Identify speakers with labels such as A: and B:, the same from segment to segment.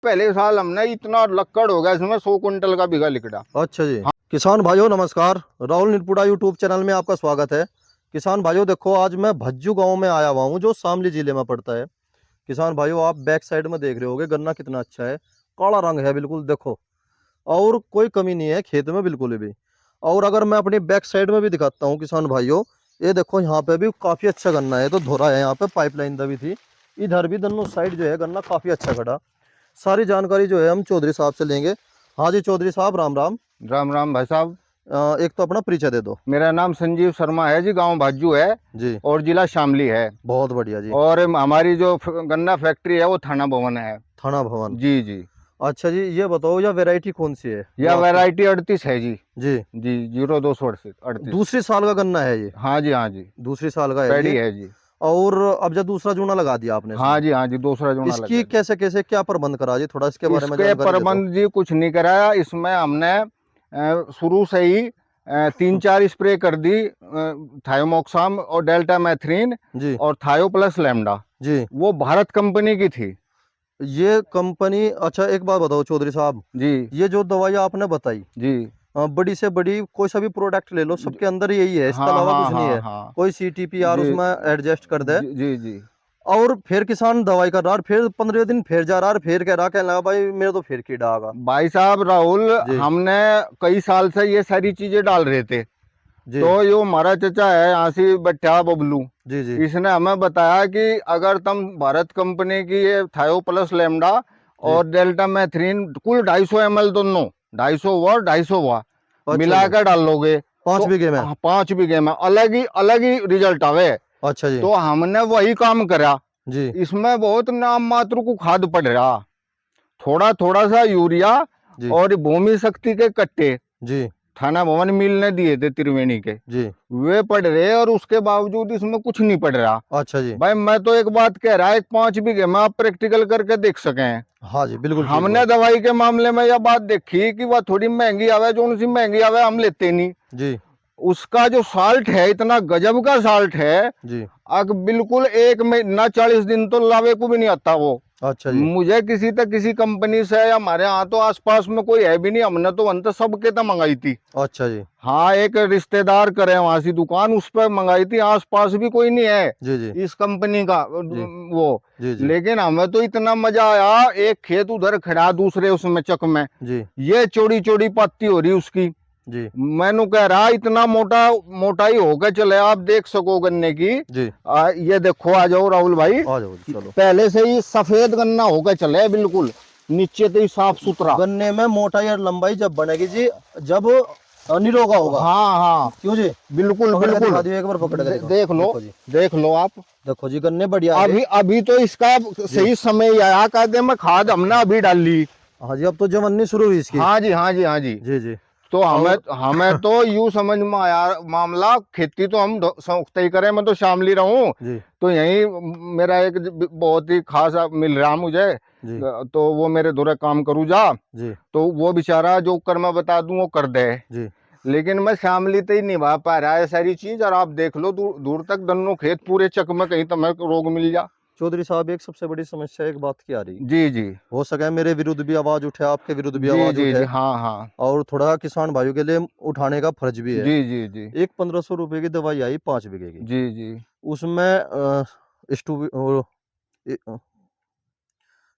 A: पहले साल हमने इतना लक्कड़ हो गया इसमें 100 कुंटल का बिगा लिकड़ा।
B: अच्छा जी। किसान भाइयों नमस्कार, राहुल निरपुड़ा यूट्यूब चैनल में आपका स्वागत है। किसान भाइयों देखो, आज मैं भज्जू गांव में आया हुआ हूँ जो शामली जिले में पड़ता है। किसान भाइयों, आप बैक साइड में देख रहे होगे गन्ना कितना अच्छा है, काला रंग है बिल्कुल देखो, और कोई कमी नहीं है खेत में बिल्कुल भी। और अगर मैं अपनी बैक साइड में भी दिखाता हूँ किसान भाइयों, ये देखो यहाँ पे भी काफी अच्छा गन्ना है। तो धोरा है, यहाँ पे पाइपलाइन दबी थी, इधर भी दोनों साइड जो है गन्ना काफी अच्छा खड़ा। सारी जानकारी जो है हम चौधरी साहब से लेंगे। हाँ जी चौधरी साहब, राम राम।
A: राम राम भाई साहब।
B: एक तो अपना परिचय दे दो।
A: मेरा नाम संजीव शर्मा है जी, गांव भाज्जू है
B: जी,
A: और जिला शामली है।
B: बहुत बढ़िया जी।
A: और हमारी जो गन्ना फैक्ट्री है वो थाना भवन है।
B: थाना भवन।
A: जी जी।
B: अच्छा जी, ये बताओ यह वैरायटी कौन सी है?
A: यह वैरायटी 38 है जी।
B: जी,
A: जी 0238।
B: दूसरी साल का गन्ना है ये?
A: हाँ जी हाँ जी।
B: दूसरी साल का है
A: पैडी
B: ये।
A: है जी।
B: और अब जब दूसरा जूना लगा दिया आपने
A: हाँ
B: इसमें,
A: जी हाँ जी, दूसरा जूना लगा
B: इसकी
A: दिया।
B: कैसे कैसे क्या प्रबंध करा जी, थोड़ा इसके बारे में
A: इसके
B: जानकारी दे दो।
A: प्रबंध जी कुछ नहीं कराया इसमें हमने। शुरू से ही 3-4 स्प्रे कर दी, थायोमोक्साम और डेल्टा मैथ्रीन
B: जी
A: और थायो प्लस लैम्डा।
B: जी।
A: वो भारत कंपनी की थी
B: ये कंपनी, अच्छा एक बात बताओ चौधरी साहब,
A: जी।
B: ये जो दवाई आपने बताई,
A: जी
B: बड़ी से बड़ी कोई सा भी प्रोडक्ट ले लो, सबके अंदर यही है, इसके
A: हाँ
B: अलावा
A: हाँ
B: कुछ नहीं
A: हाँ
B: है।
A: हाँ।
B: कोई CTPR
A: जी
B: उसमें एडजस्ट कर दे।
A: जी जी जी।
B: और फिर किसान दवाई कर रहा है, फिर 15 दिन फिर जा रहा है, फिर कह रहा, कहने लगा भाई मेरे तो फिर कीड़ा आ गया।
A: भाई साहब राहुल,
B: जी
A: हमने कई साल से ये सारी चीजें डाल रहे थे।
B: जी
A: तो यो हमारा चचा है यहाँ से बट्टा बबलू,
B: जी जी
A: इसने हमें बताया कि अगर तुम भारत कंपनी की ये थायो प्लस लेमडा
B: जी।
A: और डेल्टा मैथ्रीन कुल 250 ml दोनों, 250 वाट 250 वाट
B: अच्छा जी,
A: मिलाकर डाल लोगे
B: 5
A: तो
B: बीघे में?
A: 5 बीघे में अलग ही रिजल्ट आवे।
B: अच्छा जी।
A: तो हमने वही काम करा।
B: जी
A: इसमें बहुत नाम मात्र को खाद पड़ रहा, थोड़ा थोड़ा सा यूरिया
B: जी
A: और भूमि शक्ति के कट्टे
B: जी
A: थाना भवन मिल ने दिए थे त्रिवेणी के,
B: जी।
A: वे पड़ रहे और उसके बावजूद इसमें कुछ नहीं पड़ रहा।
B: अच्छा जी।
A: भाई मैं तो एक बात कह रहा, एक 5 बीघे में आप प्रैक्टिकल करके देख सके।
B: हाँ जी, बिल्कुल ठीक
A: हमने
B: बात।
A: दवाई के मामले में यह बात देखी कि वह थोड़ी महंगी आवे, जो उनसी महंगी आवे हम लेते नहीं।
B: जी
A: उसका जो साल्ट है इतना गजब का साल्ट है,
B: जी।
A: अग बिल्कुल एक महीना 40 दिन तो लावे को भी नहीं आता वो।
B: अच्छा जी।
A: मुझे किसी तक किसी कंपनी से या हमारे यहाँ तो आसपास में कोई है भी नहीं, हमने तो अंत सबके तो मंगाई थी।
B: अच्छा जी।
A: हाँ एक रिश्तेदार करे वहां से दुकान, उस पर मंगाई थी, आसपास भी कोई नहीं है
B: जी जी
A: इस कंपनी का
B: जी
A: वो।
B: जी जी
A: लेकिन हमें तो इतना मजा आया, एक खेत उधर खड़ा दूसरे उसमें चक में,
B: जी
A: ये चौड़ी चौड़ी पत्ती हो रही उसकी।
B: जी
A: मैंने कह रहा इतना मोटा मोटाई होकर चले, आप देख सको गन्ने की।
B: जी।
A: ये देखो, आ जाओ राहुल भाई,
B: आ जाओ जी, चलो।
A: पहले से ही सफेद गन्ना होकर चले बिल्कुल, नीचे तो ही साफ सुथरा।
B: गन्ने में मोटाई और लंबाई जब बनेगी जी, जब निरोगा होगा।
A: हाँ हाँ
B: क्यों जी?
A: बिल्कुल
B: पकड़ के
A: बिल्कुल।
B: दिखा दियो एक बार, पकड़ के दिखाओ।
A: देख लो,
B: देखो जी,
A: देख लो आप।
B: देखो जी गन्ने बढ़िया है।
A: अभी अभी तो इसका सही समय ही आया, कहते में खाद हमने अभी डाल ली।
B: हाँ जी, अब तो जमनी शुरू हुई इसकी।
A: हाँ जी हाँ जी हाँ जी।
B: जी जी।
A: तो हमें
B: और
A: हमें तो यूं समझ में आया मामला, खेती तो हम सौख्त ही करें, मैं तो शामली रहूं।
B: जी
A: तो यही मेरा एक बहुत ही खास मिल रहा मुझे,
B: जी
A: तो वो मेरे धुरे काम करूँ जा,
B: जी
A: तो वो बेचारा जो कर मैं बता दूं वो कर दे।
B: जी।
A: लेकिन मैं शामली तो ही निभा पा रहा है सारी चीज, और आप देख लो दूर दूर तक दोनों खेत पूरे चक में, कहीं तो मैं रोग मिल जा।
B: चौधरी साहब, एक सबसे बड़ी समस्या एक बात की आ रही,
A: जी जी
B: हो सके मेरे विरुद्ध भी आवाज उठे, आपके विरुद्ध भी
A: जी
B: आवाज
A: जी जी।
B: उठे,
A: हाँ हाँ।
B: और थोड़ा किसान भाइयों के लिए उठाने का फर्ज भी है।
A: जी जी जी
B: एक 1500 रुपए की दवाई आई 5 बीघे की,
A: जी जी।
B: उसमें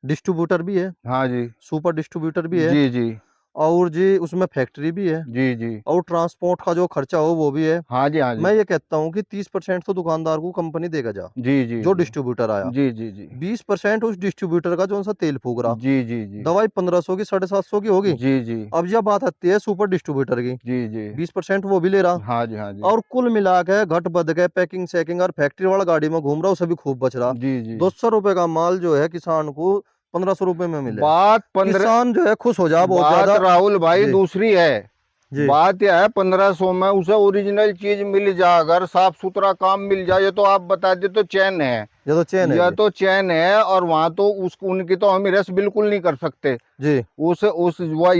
B: डिस्ट्रीब्यूटर भी है,
A: हाँ जी।
B: सुपर डिस्ट्रीब्यूटर भी है,
A: जी जी
B: और जी उसमें फैक्ट्री भी है,
A: जी जी।
B: और ट्रांसपोर्ट का जो खर्चा हो वो भी है।
A: हाँ जी हाँ जी।
B: मैं ये कहता हूँ कि 30% तो दुकानदार को कंपनी देगा जा,
A: जी जी
B: जो
A: जी
B: डिस्ट्रीब्यूटर आया।
A: जी जी जी
B: 20% उस डिस्ट्रीब्यूटर का जो सा तेल फूक रहा।
A: जी जी जी
B: दवाई 1500 की 750 की होगी।
A: जी जी
B: अब यह बात आती है सुपर डिस्ट्रीब्यूटर की,
A: जी जी।
B: 20% वो भी ले रहा,
A: हाँ जी हाँ जी।
B: और कुल मिला के घट बद के पैकिंग सैकिंग और फैक्ट्री वाला गाड़ी में घूम रहा, उसे भी खूब बच रहा।
A: जी जी।
B: 200 रुपए का माल जो है किसान को 1500 रुपए में मिले,
A: बात 15,
B: किसान जो है खुश हो जा बहुत
A: बात
B: ज्यादा।
A: राहुल भाई
B: जी
A: दूसरी है।
B: जी
A: बात यह है 1500 में उसे ओरिजिनल चीज मिल जा, अगर साफ सुथरा काम मिल जाए, ये तो आप बता दे तो चैन है।
B: ये तो चैन है
A: यह
B: ये।
A: तो चैन है, और वहां तो उनकी तो हम रस बिल्कुल नहीं कर सकते।
B: जी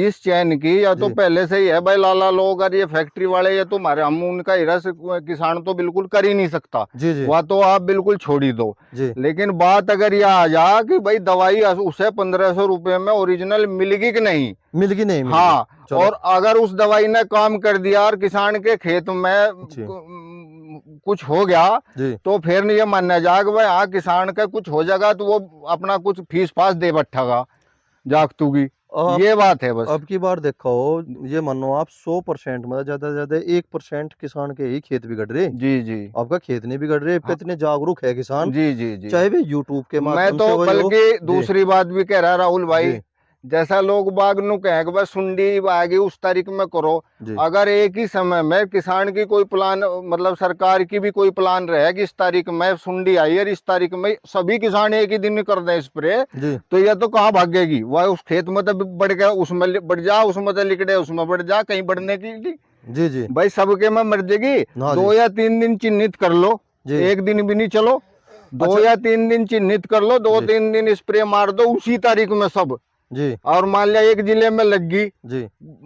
A: इस चैन की या तो
B: जी
A: पहले से ही है भाई, लाला लोग और ये फैक्ट्री वाले, ये तो हमारे हम उनका रस किसान तो बिल्कुल कर ही नहीं सकता।
B: जी जी
A: वह तो आप बिल्कुल छोड़ ही दो।
B: जी।
A: लेकिन बात अगर यह आ जा कि भाई दवाई उसे 1500 रुपए में ओरिजिनल मिलेगी कि नहीं।
B: मिल गई नहीं मिल गई।
A: हाँ,
B: चलो।
A: और अगर उस दवाई ने काम कर दिया और किसान के खेत में
B: जी
A: कुछ हो गया,
B: जी।
A: तो फिर ये मानना जाएगा भाई हाँ किसान का कुछ हो जाएगा तो वो अपना कुछ फीस फास दे बैठेगा जागतू की।
B: अब
A: ये बात है बस।
B: अब की बार देखो, ये मानो आप 100% मतलब ज्यादा से ज्यादा 1% किसान के ही खेत बिगड़ रहे।
A: जी जी।
B: आपका खेत नहीं बिगड़ रहे, पे
A: हाँ,
B: इतने जागरूक है किसान,
A: जी जी जी।
B: चाहे वे यूट्यूब के
A: मैं
B: माध्यम
A: तो
B: से वही हो।
A: बल्कि
B: जी
A: दूसरी बात भी कह रहा राहुल भाई,
B: जी
A: जैसा लोग बाग नु कहे कि बस सुंडी आएगी उस तारीख में करो।
B: जी
A: अगर एक ही समय में किसान की कोई प्लान, मतलब सरकार की भी कोई प्लान रहे कि इस तारीख में सुंडी आई है, इस तारीख में सभी किसान एक ही दिन कर दें स्प्रे,
B: जी
A: तो यह तो कहाँ भागेगी वह, उस खेत में तो बढ़ गया, उसमें बढ़ जा, उसमें तो लिकड़े उसमें बढ़ जा, कहीं बढ़ने की
B: जी जी।
A: भाई सबके में मर जाएगी।
B: हाँ जी
A: 2 या 3 दिन चिन्हित कर लो,
B: जी।
A: एक दिन भी नहीं, चलो दो
B: अच्छा।
A: या तीन दिन चिन्हित कर लो, दो
B: जी
A: तीन दिन स्प्रे मार दो उसी तारीख में सब।
B: जी
A: और मान लिया एक जिले में लग गई,
B: जी।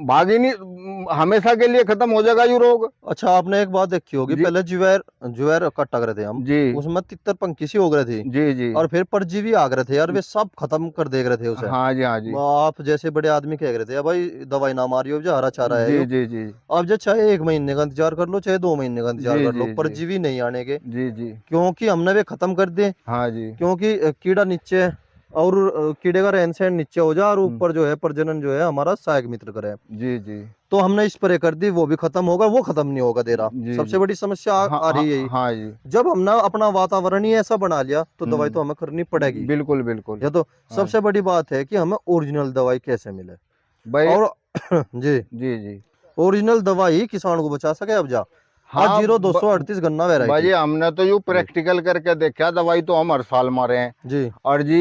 A: भागी नहीं, हमेशा के लिए खत्म हो जाएगा ये रोग।
B: अच्छा, आपने एक बात देखी होगी,
A: जी
B: पहले ज्वार ज्वार कट्टा करे थे हम,
A: जी
B: उसमें तितर पंखी सी हो गई थी,
A: जी जी।
B: और फिर परजीवी आ गए थे यार, वे सब खत्म कर दे रहे थे उसे।
A: हाँ जी हाँ जी।
B: आप जैसे बड़े आदमी कह रहे थे, भाई दवाई ना मारियो, जो हरा चारा है
A: जी
B: यो।
A: जी जी
B: अब जो चाहे 1 महीने का इंतजार कर लो, चाहे 2 महीने का इंतजार
A: जी
B: कर लो,
A: जी जी
B: परजीवी नहीं आने के,
A: जी जी।
B: क्योंकि हमने वे खत्म कर दिए।
A: हाँ जी।
B: क्योंकि कीड़ा नीचे है, और कीड़े का रहन सहन नीचे हो जाए, और ऊपर जो है प्रजनन जो है हमारा सहायक मित्र करे,
A: जी जी
B: तो हमने स्प्रे कर दी, वो भी खत्म होगा, वो खत्म नहीं होगा दे रहा।
A: जी
B: सबसे
A: जी।
B: बड़ी समस्या
A: हाँ
B: आ
A: हाँ
B: रही है यही।
A: हाँ जी।
B: जब हमने अपना वातावरण ही ऐसा बना लिया, तो दवाई तो हमें करनी पड़ेगी।
A: बिल्कुल बिल्कुल।
B: या तो
A: हाँ
B: सबसे बड़ी बात है कि हमें ओरिजिनल दवाई कैसे मिले।
A: भाई।
B: और जी,
A: जी जी।
B: ओरिजिनल दवाई किसान को बचा सके। अब जा आज
A: हाँ
B: 0238 गन्ना
A: भाजी
B: वैरायटी।
A: हमने तो यू
B: जी
A: प्रैक्टिकल करके देखा, दवाई तो हम हर साल मारे हैं।
B: जी
A: और जी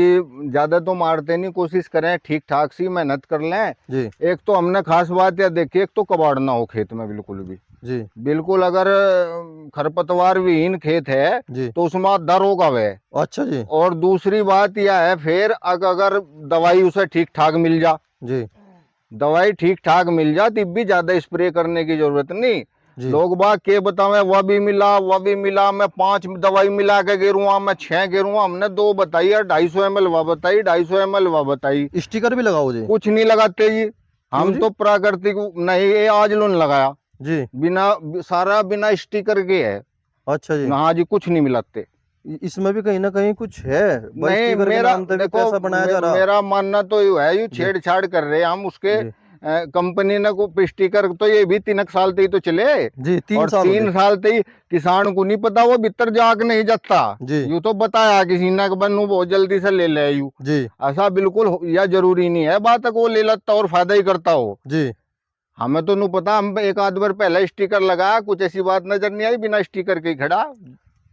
A: ज्यादा तो मारते नहीं, कोशिश करें ठीक ठाक सी मेहनत कर लें।
B: जी
A: एक तो हमने खास बात यह देखी, एक तो कबाड़ ना हो खेत में बिल्कुल भी।
B: जी
A: बिल्कुल अगर खरपतवार विहीन खेत है
B: जी।
A: तो उसमें आधा रोग आवे।
B: अच्छा जी
A: और दूसरी बात यह है फिर अगर दवाई उसे ठीक ठाक मिल जा,
B: जी
A: दवाई ठीक ठाक मिल जा तब भी ज्यादा स्प्रे करने की जरूरत नहीं।
B: जी
A: लोग बाग के बतावे वह भी मिला, मैं 5 दवाई मिला के गिरूँ, मैं 6 गिरूँ, हमने 2 बताई और 250 ml वह बताई, 250 ml वह बताई।
B: स्टिकर भी लगाओ जी।
A: कुछ नहीं लगाते जी।
B: क्यों
A: हम
B: जी?
A: तो प्राकृतिक नहीं, ये आज लोन लगाया
B: जी।
A: बिना, सारा बिना स्टिकर के है।
B: अच्छा जी।
A: हाँ जी, कुछ नहीं मिलाते।
B: इसमें भी कहीं ना कहीं कुछ है, बस
A: नहीं
B: स्टिकर के
A: मेरा
B: नाम पे भी
A: देखो,
B: पैसा बनाया जा रहा।
A: मेरा मानना तो यू है, यू
B: जी
A: छेड़छाड़ कर रहे हैं हम उसके।
B: जी
A: कंपनी ने को स्टिकर तो ये भी 3 साल तक तो चले।
B: जी। 3 साल हो गए।
A: 3 साल तक किसान को नहीं पता, वो भीतर जाग नहीं जाता।
B: जी
A: यू तो बताया किसी ने कि बनू बहुत जल्दी से ले ले यू,
B: जी
A: ऐसा बिल्कुल या जरूरी नहीं है बात को ले लेता और फायदा ही करता हो।
B: जी।
A: हमें तो नहीं पता, हम एक आध बार पहले स्टिकर लगाया, कुछ ऐसी बात नजर नहीं आई, बिना स्टिकर के ही खड़ा।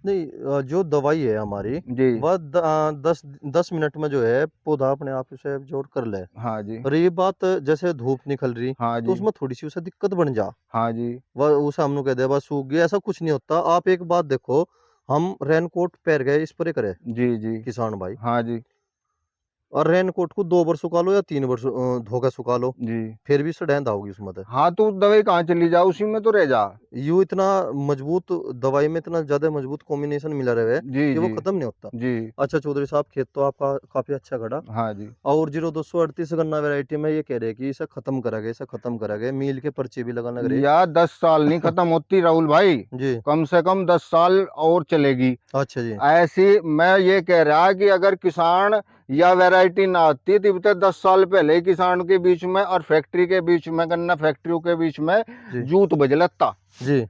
B: नहीं, जो दवाई है हमारी,
A: जी
B: वह 10 मिनट में जो है पौधा अपने आप से एब्जॉर्ब कर ले।
A: हाँ जी
B: और ये बात, जैसे धूप निकल रही,
A: हाँ
B: तो
A: जी
B: उसमें थोड़ी सी उसे दिक्कत बन जा,
A: हाँ जी
B: वह उसे हम लोग कहते हैं बस सूख गया, ऐसा कुछ नहीं होता। आप एक बात देखो, हम रेनकोट पहन गए, स्प्रे करे
A: जी जी
B: किसान भाई,
A: हाँ जी
B: और रेनकोट को 2 बार सुखा लो या 3 बार धो के सुखा लो,
A: जी।
B: फिर भी सड़ैंद आओगी उसमें तो।
A: हाँ तो दवाई कहाँ चली जा, उसी में तो रह जा।
B: यूं इतना मजबूत दवाई में इतना ज्यादा मजबूत कॉम्बिनेशन मिला रहे
A: जी
B: कि वो
A: जी
B: खत्म नहीं होता।
A: जी।
B: अच्छा चौधरी साहब, खेत तो आपका काफी अच्छा खड़ा,
A: हाँ जी।
B: और 0238 गन्ना वैरायटी में ये कह रहे हैं कि इसे खत्म करेंगे, इसे खत्म करेंगे, मील के पर्चे भी लगाने लग रहे।
A: या 10 साल नहीं खत्म होती राहुल भाई,
B: जी।
A: कम से कम 10 साल और चलेगी
B: अच्छा जी।
A: ऐसी। मैं ये कह रहा कि अगर किसान या वैरायटी ना आती तब तक 10 साल पहले ही किसान के बीच में और फैक्ट्री के बीच में, गन्ना फैक्ट्रियों के बीच में
B: जी
A: जूत बजलता।
B: जी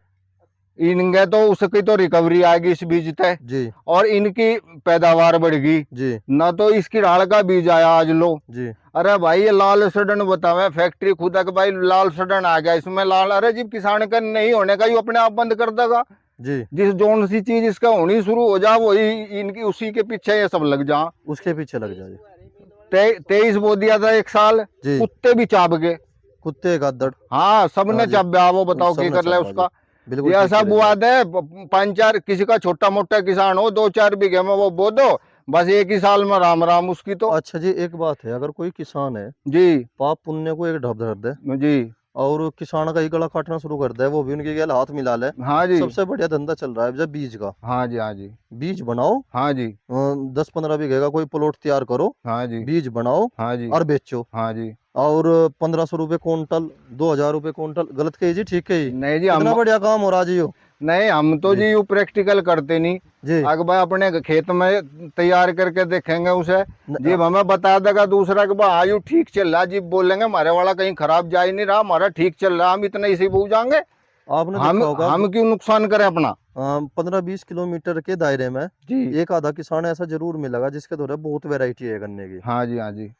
A: इनके तो उसकी तो रिकवरी आएगी इस बीज तय,
B: जी
A: और इनकी पैदावार बढ़ेगी।
B: जी
A: ना तो इसकी ढाल का बीज आया आज लो,
B: जी
A: अरे भाई ये लाल सडन बतावे फैक्ट्री खुदा के भाई लाल सडन आ गया इसमें लाल, अरे जी किसान का नहीं होने का, ये अपने आप बंद कर देगा।
B: जी।
A: जिस जोन सी चीज इसका होनी शुरू हो जा वही इनकी उसी के पीछे ये सब लग जा।
B: उसके पीछे लग जाए।
A: 23 बो दिया था एक साल,
B: जी।
A: कुत्ते भी चाप गए।
B: कुत्ते का दड़।
A: हाँ
B: हाँ
A: सबने
B: जी,
A: चाप गया, वो बताओ क्या
B: सबने
A: कर ले
B: चापा जी।
A: उसका।
B: बिल्कुल
A: ये
B: ठीक
A: ऐसा
B: कह रहे हैं
A: बुआद है, 5-4 किसी का छोटा मोटा किसान हो 2-4 बीघे में वो बो दो, बस एक ही साल में राम राम उसकी तो।
B: अच्छा जी, एक बात है, अगर कोई किसान है
A: जी
B: पाप पुण्य को एक ढप धर दे
A: जी
B: और किसान का ही गला काटना शुरू कर दे, वो भी उनके गले हाथ मिला ले,
A: हाँ जी
B: सबसे बढ़िया धंधा चल रहा है जब बीज का।
A: हाँ जी हाँ जी
B: बीज बनाओ,
A: हाँ जी
B: 10-15 बीघे का कोई प्लॉट तैयार करो,
A: हाँ जी
B: बीज बनाओ
A: हाँ जी
B: और बेचो।
A: हाँ जी।
B: और 1500 रुपये क्विंटल, 2000 रुपये क्विंटल, गलत कही जी, ठीक कही?
A: नहीं जी
B: कितना
A: हम,
B: बढ़िया काम हो रहा जी यो।
A: नहीं हम तो
B: जी
A: जी यू प्रैक्टिकल करते नहीं।
B: जी
A: अगर भाई अपने खेत में तैयार करके देखेंगे उसे, जी
B: न,
A: हमें बता देगा दूसरा कि भाई आयु ठीक चल रहा, जी बोलेंगे हमारे वाला कहीं खराब जा ही नहीं रहा, हमारा ठीक चल रहा, हम इतना इसी बूझ जाएंगे।
B: आपने
A: हम
B: देखा होगा
A: हम क्यों नुकसान करें अपना।
B: 15-20 किलोमीटर के दायरे में
A: जी
B: एक आधा किसान ऐसा जरूर मिलेगा जिसके द्वारा बहुत वैरायटी है गन्ने की,
A: हाँ जी हाँ जी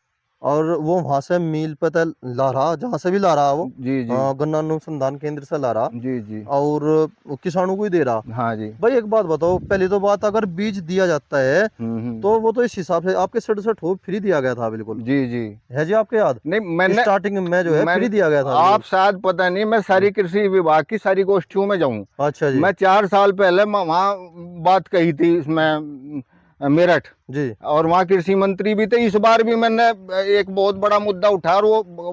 B: और वो वहां से मील पे तक ला रहा, जहां से भी ला रहा वो,
A: जी जी
B: गन्ना अनुसंधान केंद्र से ला रहा,
A: जी जी
B: और वो किसानों को ही दे रहा।
A: हाँ जी
B: भाई एक बात बताओ, पहली तो बात, अगर बीज दिया जाता है तो वो तो इस हिसाब से आपके 67 हो फ्री दिया गया था बिल्कुल,
A: जी जी।
B: है जी आपके याद?
A: नहीं मैंने
B: स्टार्टिंग में जो है
A: मैं
B: फ्री दिया गया था
A: आप
B: बिल्कुल।
A: शायद पता नहीं, मैं सारी कृषि विभाग की सारी गोष्ठियों में जाऊं।
B: अच्छा जी
A: मैं 4 साल पहले वहाँ बात कही थी इसमें मेरठ,
B: जी
A: और वहाँ कृषि मंत्री भी थे। इस बार भी मैंने एक बहुत बड़ा मुद्दा उठाया और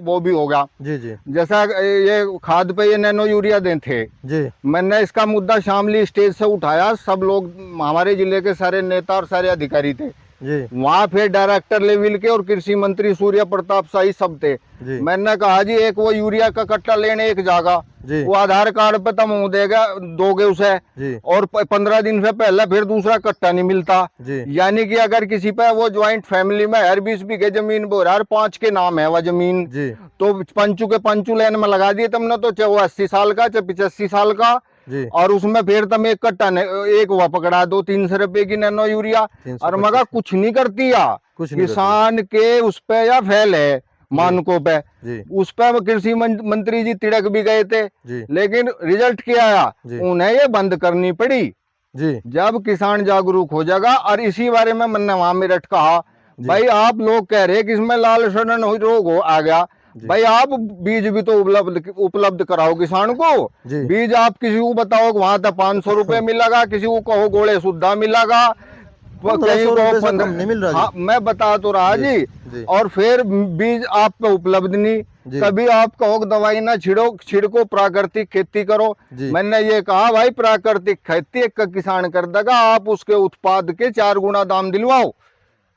A: वो भी हो गया।
B: जी जी
A: जैसा ये खाद पे ये नैनो यूरिया दें थे,
B: जी
A: मैंने इसका मुद्दा शामली स्टेज से उठाया, सब लोग हमारे जिले के सारे नेता और सारे अधिकारी थे
B: जी
A: वहाँ, फिर डायरेक्टर लेवल के और कृषि मंत्री सूर्य प्रताप शाही सब थे।
B: जी
A: मैंने कहा जी एक वो यूरिया का कट्टा लेने एक जागा,
B: जी
A: वो आधार कार्ड पे तुम देगा दोगे उसे,
B: जी
A: और 15 दिन से पहले फिर दूसरा कट्टा नहीं मिलता।
B: जी
A: यानी कि अगर किसी पे वो ज्वाइंट फैमिली में हर 20 बीघे जमीन बो रहा है, 5 के नाम है वह जमीन,
B: जी
A: तो पंचू के पंचू लाइन में लगा दिए तुमने, तो चाहे वो 80 साल का चाहे 85 साल का,
B: जी
A: और उसमें फिर तुम एक कट्टा एक हुआ पकड़ा दो 300 रुपए की नैनो यूरिया, और मगर
B: 325
A: कुछ नहीं करती या
B: कुछ नहीं करती।
A: किसान के उस पे या फैल है मानकों पे,
B: जी
A: उस पे कृषि मंत्री जी तिड़क भी गए थे,
B: जी
A: लेकिन रिजल्ट क्या आया,
B: जी
A: उन्हें ये बंद करनी पड़ी।
B: जी
A: जब किसान जागरूक हो जाएगा, और इसी बारे में मैंने वहां मेरठ कहा,
B: जी
A: भाई आप लोग कह रहे कि इसमें लाल सड़न रोग हो आ गया,
B: जी
A: भाई आप बीज भी तो उपलब्ध कराओ किसान को।
B: जी
A: बीज आप किसी को बताओ वहां तक 500 रुपए मिलेगा, किसी को कहो गोले सुद्धा मिलेगा, कहीं
B: 1500
A: को
B: रुपये से कम नहीं मिल रहा जी।
A: हाँ मैं बता तो रहा
B: जी
A: जी।
B: जी
A: और फिर बीज आप पे उपलब्ध नहीं,
B: जी
A: कभी आप कहो दवाई ना छिड़को प्राकृतिक खेती करो।
B: जी
A: मैंने ये कहा भाई प्राकृतिक खेती एक किसान कर देगा, आप उसके उत्पाद के 4 गुना दाम दिलवाओ।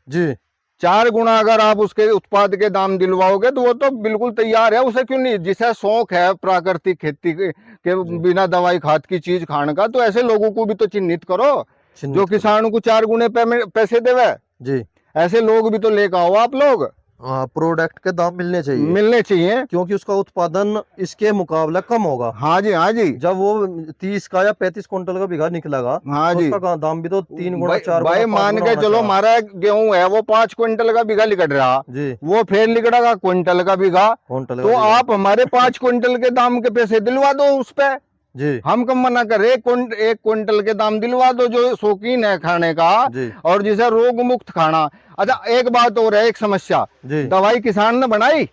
B: जी
A: 4 गुना अगर आप उसके उत्पाद के दाम दिलवाओगे तो वो तो बिल्कुल तैयार है, उसे क्यों नहीं, जिसे शौक है प्राकृतिक खेती के
B: जी
A: बिना दवाई खाद की चीज खाने का, तो ऐसे लोगों को भी तो चिन्हित करो जो
B: चिन्हित करो।
A: किसान को 4 गुने पैसे देवे।
B: जी
A: ऐसे लोग भी तो लेकर आओ आप लोग,
B: हाँ, प्रोडक्ट के दाम मिलने चाहिए,
A: मिलने चाहिए।
B: क्योंकि उसका उत्पादन इसके मुकाबले कम होगा।
A: हाँ जी हाँ जी
B: जब वो 30 का या 35 कुंटल का बीघा निकलेगा
A: हाँ
B: तो
A: जी।
B: उसका दाम भी तो 3 गुना
A: भाई
B: 4
A: भाई
B: गुना 5
A: मान
B: गुना
A: के
B: होना
A: चलो
B: चाहिए।
A: हमारा गेहूं है वो 5 क्विंटल का बीघा लिकट रहा,
B: जी
A: वो फिर लिकड़ेगा क्विंटल का बीघा,
B: क्विंटल का
A: तो
B: बीघा।
A: आप हमारे 5 क्विंटल के दाम के पैसे दिलवा दो उस पे,
B: जी
A: हम कम मना कर रहे, एक क्विंटल के दाम दिलवा दो जो शौकीन है खाने का
B: जी
A: और जिसे रोग मुक्त खाना। अच्छा एक बात और है, एक समस्या,
B: जी
A: दवाई किसान ने बनाई,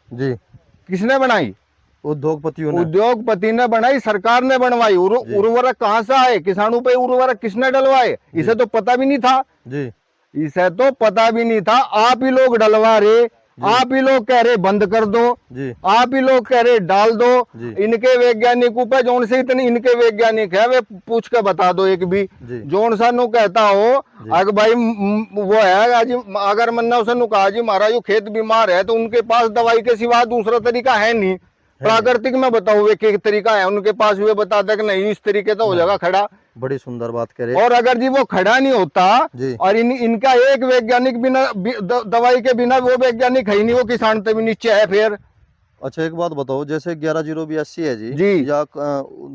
B: जी
A: किसने बनाई,
B: उद्योगपतियों ने।
A: उद्योगपति ने बनाई, सरकार ने बनवाई।
B: जी
A: उर्वरक कहाँ से आए, किसानों पे उर्वरक किसने डलवाए, इसे तो पता भी नहीं था,
B: जी
A: इसे तो पता भी नहीं था, आप ही लोग डलवा रहे, आप ही लोग कह रहे बंद कर दो,
B: जी
A: आप ही लोग कह रहे डाल दो।
B: जी
A: इनके वैज्ञानिकों पे जौन से इतने इनके वैज्ञानिक है वे पूछ के बता दो एक भी,
B: जी
A: जौन सा नु कहता हो
B: जी
A: अगर भाई वो है आज, अगर मन्ना उसे नु कहा जी हमारा जो खेत बीमार है तो उनके पास दवाई के सिवा दूसरा तरीका है नहीं, प्राकृतिक में बताओ वे क्या तरीका है उनके पास, वे बता दे कि नहीं इस तरीके तो हो जाएगा खड़ा।
B: बड़ी सुंदर बात कह रहे।
A: और अगर जी वो खड़ा नहीं होता
B: जी
A: और इनका एक वैज्ञानिक बिना दवाई के बिना, वो वैज्ञानिक है ही नहीं, वो किसान तभी नीचे है फिर।
B: अच्छा एक बात बताओ, जैसे 11-082 है जी,
A: जी
B: या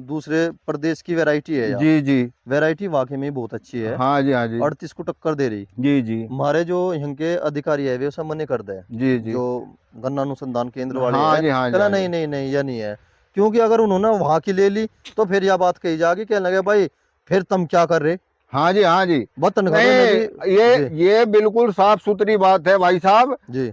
B: दूसरे प्रदेश की वैरायटी है, या
A: जी जी
B: वैरायटी वाकई में बहुत अच्छी है,
A: हाँ जी हाँ जी
B: 38 को टक्कर दे रही।
A: जी जी
B: हमारे जो यहाँ के अधिकारी है वे उसे मने कर दे,
A: जी जी
B: जो गन्ना अनुसंधान केंद्र वाले
A: हाँ
B: हैं,
A: जी हाँ जी
B: कहना
A: हाँ जी
B: नहीं नहीं नहीं यह नहीं है, क्योंकि अगर उन्होंने वहां की ले ली तो फिर यह बात कही जाएगी, कहने लगे भाई फिर तुम क्या कर रहे,
A: हाँ जी हाँ जी।
B: वतन
A: नहीं
B: जी।
A: ये बिल्कुल साफ सुथरी बात है भाई साहब।
B: जी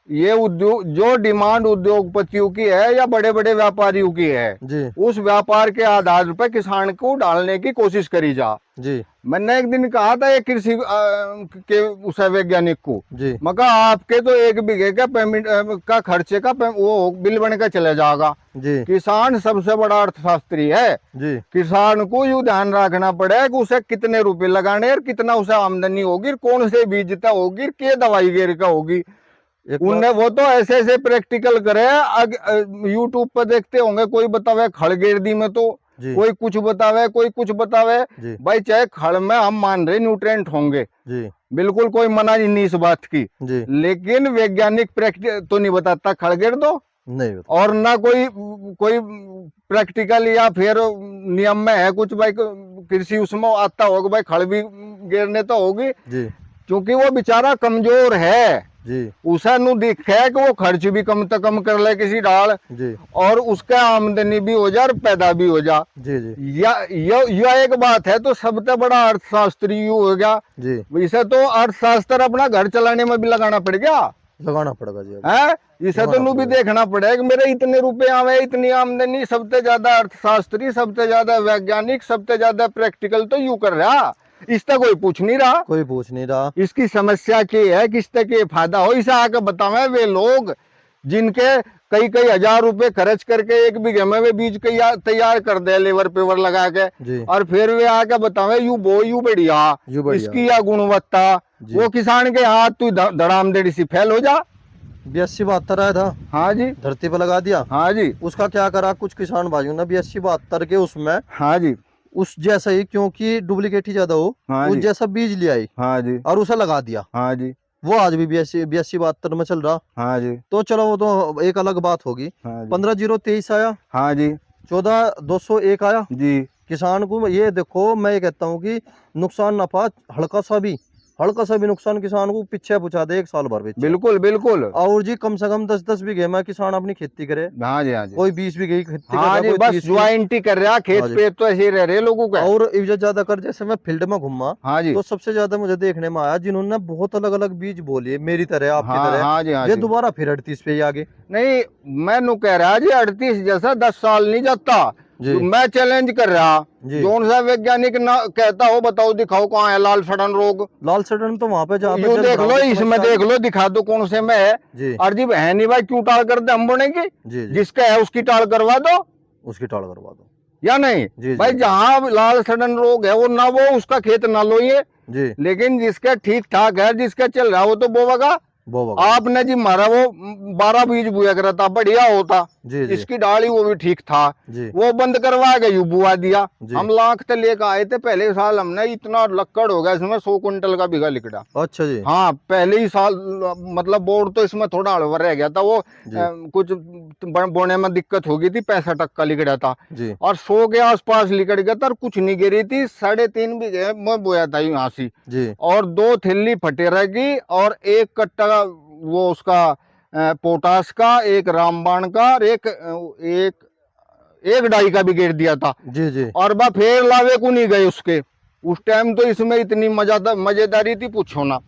A: ये उद्योग, जो डिमांड उद्योगपतियों की है या बड़े बड़े व्यापारियों की है,
B: जी
A: उस व्यापार के आधार पर किसान को डालने की कोशिश करी जा।
B: जी
A: मैंने एक दिन कहा था एक कृषि के उस वैज्ञानिक को,
B: जी
A: मैं कहा आपके तो 1 बीघे का पेमेंट का खर्चे का वो बिल बन के चले जाएगा।
B: जी
A: किसान सबसे बड़ा अर्थशास्त्री है।
B: जी
A: किसान को यूं ध्यान रखना पड़ेगा कि उसे कितने रुपए लगाने और कितना उसे आमदनी होगी, कौन से बीजता होगी, क्या दवाई गिर का होगी।
B: एक
A: उन्हें वो तो ऐसे ऐसे प्रैक्टिकल करे। यूट्यूब पर देखते होंगे, कोई बतावे खड़ गिरदी में तो
B: जी
A: कोई कुछ बतावे, कोई कुछ बतावे।
B: जी
A: भाई चाहे खड़ में हम मान रहे न्यूट्रिएंट होंगे,
B: जी
A: बिल्कुल कोई मना ही नहीं इस बात की,
B: जी
A: लेकिन वैज्ञानिक प्रैक्टिस तो नहीं बताता खड़ गिर दो,
B: नहीं बता
A: और ना कोई कोई प्रैक्टिकल या फिर नियम में है कुछ भाई कृषि उसमें आता होगा भाई खड़ भी गिरने तो होगी,
B: जी
A: क्योंकि वो बेचारा कमजोर है।
B: जी
A: उसे नु दिखे कि वो खर्च भी कम से कम कर ले किसी डाल,
B: जी
A: और उसका आमदनी भी हो जा और पैदा भी हो जा।
B: जी जी
A: या एक बात है, तो सबसे बड़ा अर्थशास्त्री यू हो गया।
B: जी
A: इसे तो अर्थशास्त्र अपना घर चलाने में भी लगाना पड़ गया
B: लगाना पड़ेगा जी अब।
A: है। इसे तो
B: लगाना
A: नू भी
B: पड़ेगा।
A: देखना पड़ेगा कि मेरे इतने रुपए आवे, इतनी आमदनी। सबसे ज्यादा अर्थशास्त्री, सबसे ज्यादा वैज्ञानिक, सबसे ज्यादा प्रैक्टिकल तो यू कर रहा, इससे कोई पूछ नहीं रहा।
B: कोई पूछ नहीं रहा।
A: इसकी समस्या क्या है, किस तरह के फायदा हो, इसे आके बतावे वे लोग जिनके कई कई हजार रुपए खर्च करके 1 बीघे में वे बीज तैयार कर दे लेबर पेवर लगा के,
B: जी
A: और फिर वे आके बतावे यू बो यू बढ़िया,
B: यू बढ़िया।
A: इसकी या गुणवत्ता।
B: जी।
A: वो किसान के हाथ तू धड़ाम देड़ी सी फैल हो जा।
B: 82-72 आया था,
A: हाँ जी,
B: धरती पर लगा दिया।
A: हाँ जी,
B: उसका क्या करा कुछ किसान भाइयों ने 82-72 के उसमें
A: हाँ जी,
B: उस जैसा ही, क्योंकि डुप्लीकेट ही ज्यादा हो,
A: हाँ
B: उस
A: जी,
B: जैसा बीज ले आई
A: हाँ जी,
B: और उसे लगा दिया।
A: हाँ जी,
B: वो आज भी 82-72 में चल रहा।
A: हाँ जी,
B: तो चलो वो तो एक अलग बात होगी।
A: हाँ जी,
B: 15-0-23 आया,
A: हाँ जी,
B: 14-201 आया।
A: जी,
B: किसान को ये देखो, मैं ये कहता हूँ कि नुकसान नफा हल्का सा भी नुकसान किसान को पीछे पहुंचा दे 1 साल भर पीछे।
A: बिल्कुल बिल्कुल।
B: और जी कम से कम 10-10 बीघे में किसान अपनी खेती करे।
A: हाँ जी, हाँ जी,
B: कोई 20 बीघे की खेती कर
A: हाँ
B: रहा,
A: जी,
B: कोई
A: बस
B: 30 की।
A: ज्वाइंटी कर रहा खेत
B: हाँ जी।
A: पे, तो ऐसे ही रह रहे लोगों का।
B: और इज्जत ज्यादा कर, जैसे मैं फील्ड में घूमा
A: हाँ जी,
B: तो सबसे ज्यादा मुझे देखने में आया जिन्होंने बहुत अलग अलग बीज बोले, मेरी तरह आपकी
A: हाँ,
B: तरह।
A: हाँ जी, हाँ
B: वे
A: जी।
B: दोबारा फिर 38 पे ही आ गए।
A: नहीं, मैं नु कह रहा जी 38 जैसा 10 साल नहीं जाता।
B: जी
A: जो मैं चैलेंज कर रहा,
B: जी।
A: जौन सा वैज्ञानिक ना कहता हो, बताओ दिखाओ कहाँ है लाल सड़न रोग।
B: लाल सड़न तो वहां पे जहाँ पे
A: यू
B: जल
A: देख
B: भराव
A: लो,
B: की
A: इसमें
B: समस्या
A: देख लो, दिखा दो कौन से में है।
B: जी
A: और जी है नहीं भाई, क्यों टाल कर दे हम बोलेंगे।
B: जी जी
A: जिसका है उसकी टाल करवा दो,
B: उसकी टाल करवा दो।
A: या नहीं।
B: जी
A: भाई
B: जी
A: जहाँ लाल सड़न रोग है वो ना, वो उसका खेत ना लो ये।
B: जी
A: लेकिन जिसका ठीक ठाक है, जिसका चल रहा है, वो तो बोवेगा।
B: वो बगा।
A: आपने जी मारा वो 12 बीज बुआ करा था, बढ़िया होता।
B: जी जी
A: इसकी डाली वो भी ठीक था,
B: जी
A: वो बंद करवा के यू बुआ दिया।
B: जी।
A: हम लाख तक लेकर आए थे पहले साल, हमने इतना लक्कड़ हो गया इसमें, 100 कुंटल का बिघा लिकड़ा।
B: अच्छा जी
A: हाँ, पहले ही साल। मतलब बोर्ड तो इसमें थोड़ा हड़बड़ रह गया था, वो
B: जी
A: कुछ बोने में दिक्कत हो गई थी, 65 का लिकड़ा था।
B: जी
A: और 100 के आसपास लिकड़ गया था, और कुछ नहीं गिरी थी। 3.5 बीघे में बोया था यहाँ से,
B: जी
A: और 2 थैली फटे रहेगी, और 1 कट्टा वो उसका पोटास का, 1 रामबाण का, और एक डाई का भी गिर दिया था।
B: जी जी
A: और बा फिर लावे को नहीं गए उसके। उस टाइम तो इसमें इतनी मजेदारी थी, पूछो ना।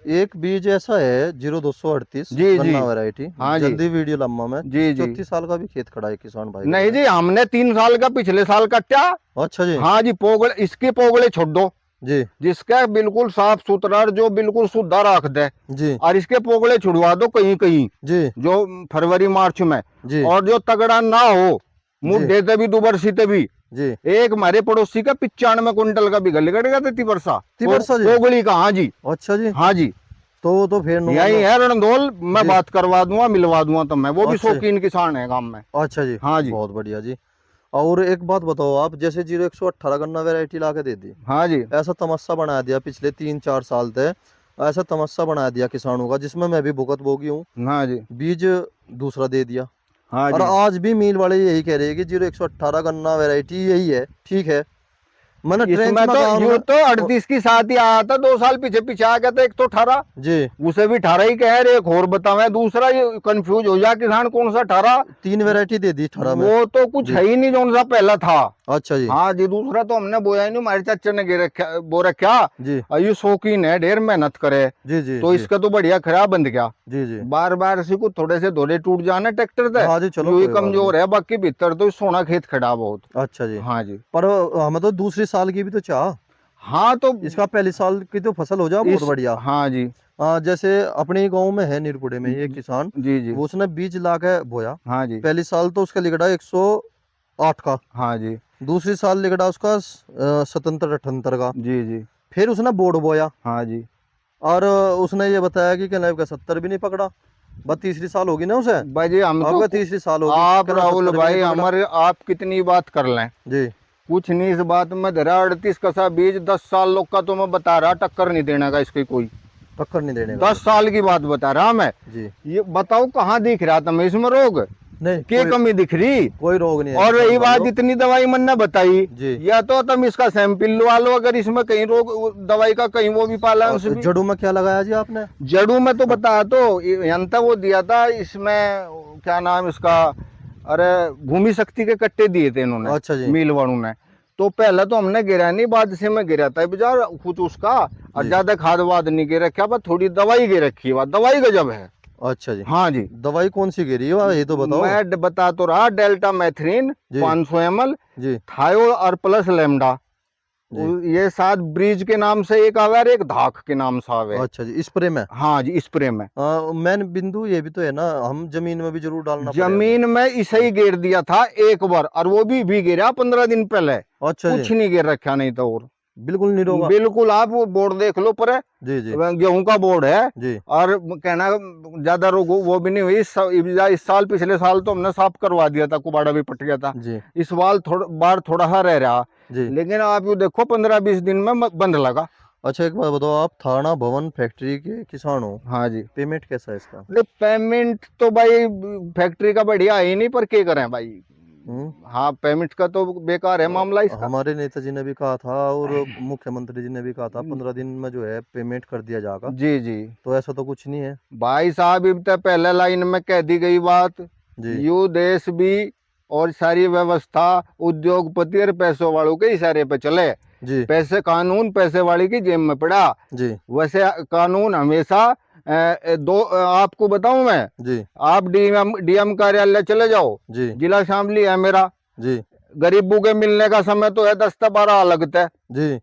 B: एक बीज ऐसा है 0238
A: जी, जी।
B: गन्ना वैरायटी।
A: हाँ जी।
B: जल्दी वीडियो लम्बा में
A: जी, जी।
B: 34 साल का भी खेत खड़ा है किसान भाई
A: नहीं
B: का।
A: जी, हमने 3 साल का पिछले साल कट्टा।
B: अच्छा जी
A: हाँ जी, पोगले, इसके पोगले छोड़ दो,
B: जी
A: जिसका बिल्कुल साफ सुथरा, जो बिल्कुल शुद्धा रख दे।
B: जी
A: और इसके पोगले छुड़वा दो कहीं कहीं,
B: जी
A: जो फरवरी मार्च में।
B: जी
A: और जो तगड़ा ना हो, मुड्ढे ते भी दुबरसी ते भी।
B: जी
A: एक हमारे पड़ोसी का 95 कुंटल का बिगल गड़ गया था, तिबरसा
B: तिबरसा जी?
A: पोगली का। हाँ जी,
B: अच्छा जी।
A: हाँ जी,
B: तो फिर
A: यही है रणधोल। मैं
B: जी।
A: बात करवा दूंगा, मिलवा दूंगा, तो मैं वो भी
B: अच्छा।
A: शौकीन किसान है गांव में।
B: अच्छा जी
A: हाँ जी,
B: बहुत बढ़िया जी। और एक बात बताओ आप, जैसे 0118 गन्ना वैरायटी ला के दे दी,
A: हाँ जी,
B: ऐसा तमस्सा बना दिया पिछले 3-4 साल तक, ऐसा तमस्सा बना दिया किसानों का जिसमें मैं भी भुगत भोगी हूँ।
A: हाँ जी,
B: बीज दूसरा दे दिया,
A: हाँ
B: और
A: जी।
B: आज भी मिल वाले यही कह रहे हैं कि 0118 गन्ना वैरायटी यही है, ठीक है। मैंने ट्रेंच
A: इसमें
B: में
A: तो
B: कहा
A: यूं तो 38 की साथ ही आया था, 2 साल पीछे पीछे आ गया था। एक तो 18,
B: जी
A: उसे भी 18 ही कह रहे, एक और बतावे दूसरा। ये कंफ्यूज हो जा किसान, कौन सा 18।
B: 3 वैरायटी दे दी 18 में।
A: वो तो कुछ
B: जी।
A: है ही नहीं, जो सा पहला था।
B: अच्छा जी।
A: हाँ जी, दूसरा तो हमने बोया ही नहीं, हमारे चाचा ने गे रखा बो रखा।
B: जी
A: और ये शौकीन है, ढेर मेहनत करे,
B: जी जी
A: तो
B: जी
A: इसका तो बढ़िया खराब बंद गया।
B: जी जी।
A: बार बार इसी को थोड़े से धोले टूट जाना ट्रैक्टर से,
B: हाँ जी, चलो
A: यो ही
B: कोई बात नहीं।
A: कमजोर है, बाकी भीतर तो सोना खेत खड़ा बहुत।
B: अच्छा जी।
A: हाँ जी।
B: पर हमें तो दूसरी साल की भी तो चाह,
A: हाँ तो
B: इसका पहली साल की तो फसल हो जाए बहुत
A: इस,
B: बढ़िया।
A: हाँ जी
B: जैसे अपने गांव में है नीरपुड़े में ये किसान,
A: जी जी।
B: वो उसने बीज ला के बोया।
A: हाँ जी
B: पहली साल तो उसका लिगड़ा 108 का,
A: हाँ जी
B: दूसरी साल लिगड़ा उसका 77-78 का।
A: जी जी।
B: फिर उसने बोड़ बोया,
A: हाँ जी।
B: और उसने ये बताया कि कहना का 70 भी नहीं पकड़ा। बस तीसरी साल होगी ना उसे,
A: भाई जी हम
B: अब
A: तो
B: का तीसरी साल होगी,
A: आप
B: कहना
A: राहुल
B: 70 भी नहीं
A: भाई
B: पकड़ा।
A: हमारे, आप कितनी बात कर लें,
B: जी
A: कुछ नहीं इस बात में धरा 38 कसा बीज 10 साल लोग का, तो मैं बता रहा टक्कर नहीं देने का इसकी कोई।
B: टक्कर नहीं देने का
A: 10 साल की बात बता रहा मैं।
B: जी।
A: ये बताओ कहाँ दिख रहा था मैं इसमें रोग,
B: नहीं
A: के कमी दिख रही।
B: कोई रोग नहीं है
A: और
B: किसान
A: रही बात
B: भाइयों।
A: जितनी दवाई मैंने बताई,
B: जी।
A: या तो तुम इसका सैंपल लवा लो, अगर इसमें कहीं रोग दवाई का कहीं वो भी पाला
B: और
A: भी।
B: जड़ों में क्या लगाया जी आपने?
A: जड़ों में तो बता, तो यंत्र वो दिया था इसमें, क्या नाम इसका, अरे भूमि शक्ति के कट्टे दिए थे इन्होंने,
B: अच्छा जी।
A: मिल वालों ने। तो पहले तो हमने गिरा नहीं, बाद से मैं गिरा था बाजार कुछ उसका, और
B: जी।
A: ज्यादा खाद वाद नहीं गिर रखा, बस थोड़ी दवाई गिर रखी है, दवाई गजब है।
B: अच्छा जी।
A: हाँ जी।
B: दवाई कौन सी गिरी है ये तो बताओ।
A: मैं बता तो रहा, डेल्टा मैथ्रीन
B: जी
A: 500 ml,
B: जी
A: थायो और प्लस लेमडा,
B: जी।
A: ये 7 ब्रीज के नाम से एक आवे और एक धाक के नाम से आवे।
B: अच्छा जी, स्प्रे में।
A: हाँ जी स्प्रे में।
B: मेन बिंदु ये भी तो है ना, हम जमीन में भी जरूर डालना पड़ेगा।
A: जमीन में इसे ही गिर दिया था एक बार, और वो भी गिरा 15 दिन पहले,
B: अच्छा जी,
A: कुछ नहीं गिर रखा नहीं तो। और
B: बिल्कुल नहीं होगा।
A: बिल्कुल, आप वो बोर्ड देख लो पर,
B: जी जी
A: गेहूं का बोर्ड है।
B: जी
A: और कहना ज्यादा रोग वो भी नहीं हुई इस साल, पिछले साल तो हमने साफ करवा दिया था, कुबाड़ा भी पट गया था।
B: जी
A: इस बार थोड़ा सा रह रहा,
B: जी।
A: लेकिन आप ये देखो 15-20 दिन में बंद लगा।
B: अच्छा एक बात बताओ, आप थाना भवन फैक्ट्री के किसान हो,
A: हाँ जी।
B: पेमेंट कैसा है इसका?
A: नहीं पेमेंट तो भाई फैक्ट्री का बढ़िया है ही नहीं, पर क्या करें भाई।
B: हम्म।
A: हाँ पेमेंट का तो बेकार है मामला इसका।
B: हमारे नेताजी ने भी कहा था और मुख्यमंत्री जी ने भी कहा था 15 दिन में जो है पेमेंट कर दिया जाएगा,
A: जी जी।
B: तो ऐसा तो कुछ नहीं है।
A: भाई साहब अब तक पहले लाइन में कह दी गई बात,
B: जी
A: यू देश भी और सारी व्यवस्था उद्योगपति और पैसों वालों के इशारे पे चले।
B: जी
A: पैसे कानून पैसे वाले की जेब में पड़ा।
B: जी
A: वैसे कानून हमेशा आपको बताऊं मैं,
B: जी
A: आप डीएम कार्यालय चले जाओ,
B: जी
A: जिला शामली है मेरा,
B: जी
A: गरीबों के मिलने का समय तो है 10 से 12 लगता है,
B: जी।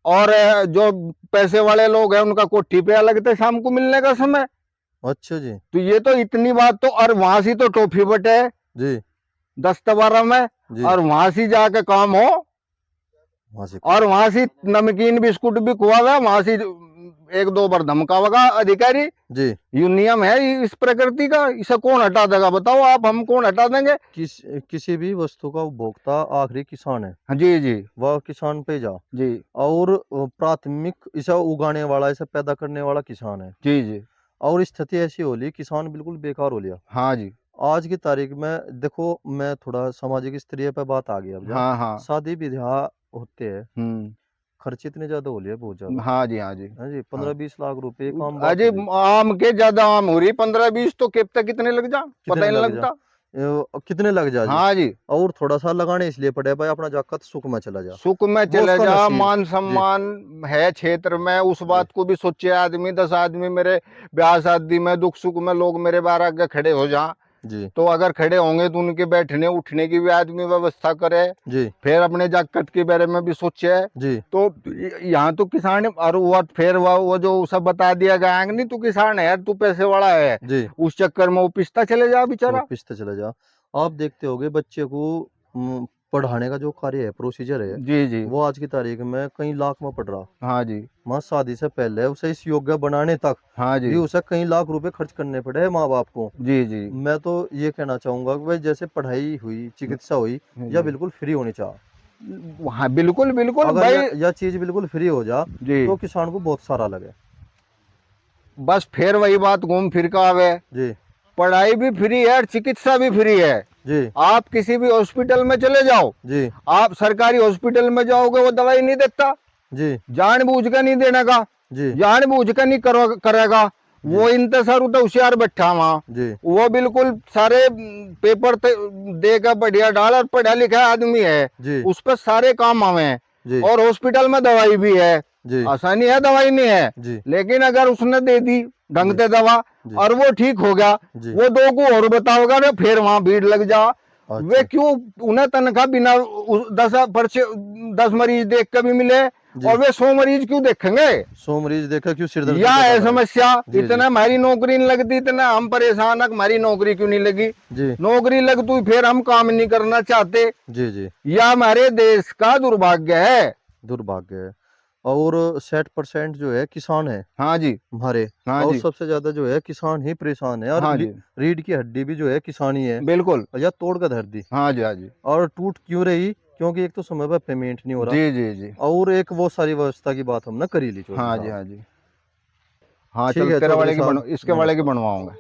A: और जो पैसे वाले लोग हैं उनका कोठी पे लगता है शाम को मिलने का समय।
B: अच्छा जी।
A: तो ये तो इतनी बात तो, और वहां से तो टॉफी बटे
B: जी
A: 10 से 12 में,
B: जी।
A: और वहां से जाके काम हो,
B: वहाँ से
A: और वहां से नमकीन बिस्कुट भी खुआवे, वहां से 1-2 बार धमकावेगा अधिकारी।
B: जी।
A: ये नियम है इस प्रकृति का, इसे कौन हटा देगा बताओ आप, हम कौन हटा देंगे।
B: किसी भी वस्तु का उपभोक्ता आखिरी किसान है,
A: हाँ, जी जी
B: वह किसान पे जा,
A: जी
B: और प्राथमिक इसे उगाने वाला, इसे पैदा करने वाला किसान है।
A: जी जी।
B: और स्थिति ऐसी हो ली, किसान बिल्कुल बेकार हो लिया
A: हाँ जी।
B: आज की तारीख में। देखो मैं थोड़ा सामाजिक स्तरीय पे बात आ गई अब जा,
A: हाँ हाँ।
B: शादी विवाह होते हैं, खर्च इतने ज्यादा हो लिए, बहुत ज्यादा।
A: हाँ जी हाँ जी
B: हाँ जी,
A: हाँ।
B: 15-20 लाख रुपए काम बात
A: अजय
B: हो गई।
A: आम के ज्यादा आम हो रही, 15-20 तो केप तक कितने लग जा पता
B: कितने
A: ही नहीं
B: लग जा,
A: लगता।
B: कितने लग जा जी।
A: हाँ जी।
B: और थोड़ा सा लगाने इसलिए पड़े भाई, अपना जाकत सुख में चला जा,
A: सुख में
B: वो
A: चले
B: उसका
A: जा,
B: नसीब।
A: मान
B: जी
A: सम्मान है क्षेत्र में, उस
B: जी
A: बात को भी सोचे आदमी। 10 आदमी मेरे ब्याह शादी में दुख सुख में लोग मेरे बाहर आगे खड़े हो जा,
B: जी
A: तो अगर खड़े होंगे तो उनके बैठने उठने की भी आदमी व्यवस्था करे,
B: जी
A: फिर अपने जाकत के बारे में भी सोचे।
B: जी
A: तो यहाँ तो किसान, और वो फिर वो जो सब बता दिया गया नहीं, तू किसान है यार, तू पैसे वाला है,
B: जी।
A: उस चक्कर में वो पिसता चले जा
B: वो
A: बेचारा।
B: पिसते चले जा। आप देखते होगे बच्चे को पढ़ाने का जो कार्य है, प्रोसीजर है,
A: जी जी।
B: वो आज की तारीख में कई लाख में पड़ रहा।
A: हाँ जी
B: माँ शादी से पहले उसे इस योग्य बनाने तक
A: हाँ जी
B: भी उसे कई लाख रुपए खर्च करने पड़े हैं माँ बाप को।
A: जी जी
B: मैं तो ये कहना चाहूंगा कि भाई जैसे पढ़ाई हुई, चिकित्सा हुई, या
A: जी।
B: बिल्कुल फ्री होनी चाहिए।
A: हाँ बिल्कुल बिल्कुल
B: अगर
A: भाई।
B: यह चीज बिल्कुल फ्री हो जा
A: जी।
B: तो किसान को बहुत सारा लगे।
A: बस फिर वही बात घूम फिर का आवे,
B: जी
A: पढ़ाई भी फ्री है और चिकित्सा भी फ्री है।
B: जी
A: आप किसी भी हॉस्पिटल में चले जाओ,
B: जी
A: आप सरकारी हॉस्पिटल में जाओगे वो दवाई नहीं देता,
B: जी
A: जानबूझ कर नहीं देने का,
B: जी
A: जानबूझ कर नहीं करेगा। वो इनते सर उतना होशियार बैठा वहाँ,
B: जी
A: वो बिल्कुल सारे पेपर देकर बढ़िया डाल और पढ़ा लिखा आदमी है,
B: जी
A: उस पर सारे काम आवे हैं।
B: जी
A: और हॉस्पिटल में दवाई भी है,
B: जी
A: आसानी है, दवाई नहीं है,
B: जी
A: लेकिन अगर उसने दे दी ढंग
B: जी
A: से दवा
B: जी
A: और वो ठीक हो गया,
B: जी
A: वो दो को और बताओगा ना, फिर वहां भीड़ लग जा। वे
B: अच्छा
A: क्यों उन्हें तनख्वाह बिना 10 मरीज देख के भी मिले,
B: जी
A: और वे 100 मरीज क्यों देखेंगे?
B: 100 मरीज देखा क्यों सिरदर्द
A: या
B: का
A: है
B: पता लगे।
A: समस्या,
B: जी जी
A: इतना हमारी नौकरी नहीं लगती, इतना हम परेशान है कि हमारी नौकरी क्यों नहीं लगी।
B: जी
A: नौकरी लग तो फिर हम काम नहीं करना चाहते।
B: जी जी
A: यह हमारे देश का दुर्भाग्य है।
B: दुर्भाग्य है। और 60% जो है किसान है
A: हाँ जी,
B: हमारे,
A: हाँ
B: और
A: जी,
B: सबसे ज्यादा जो है किसान ही परेशान है। और
A: हाँ जी,
B: रीढ़ की हड्डी भी जो है किसानी है,
A: बिल्कुल,
B: या तोड़ कर धर दी।
A: हाँ जी, हाँ जी,
B: और टूट क्यों रही? क्योंकि एक तो समय पर पेमेंट नहीं हो रहा,
A: जी जी जी,
B: और एक वो सारी व्यवस्था की बात हमने करी ली चौधरी
A: हाँ जी,
B: साहब।
A: हाँ जी, हाँ
B: ठीक
A: चल
B: है
A: तेरा
B: चौधरी
A: वाले की
B: साहब,
A: इसके वाले की
B: नमस्कार।
A: बनवाऊंगा।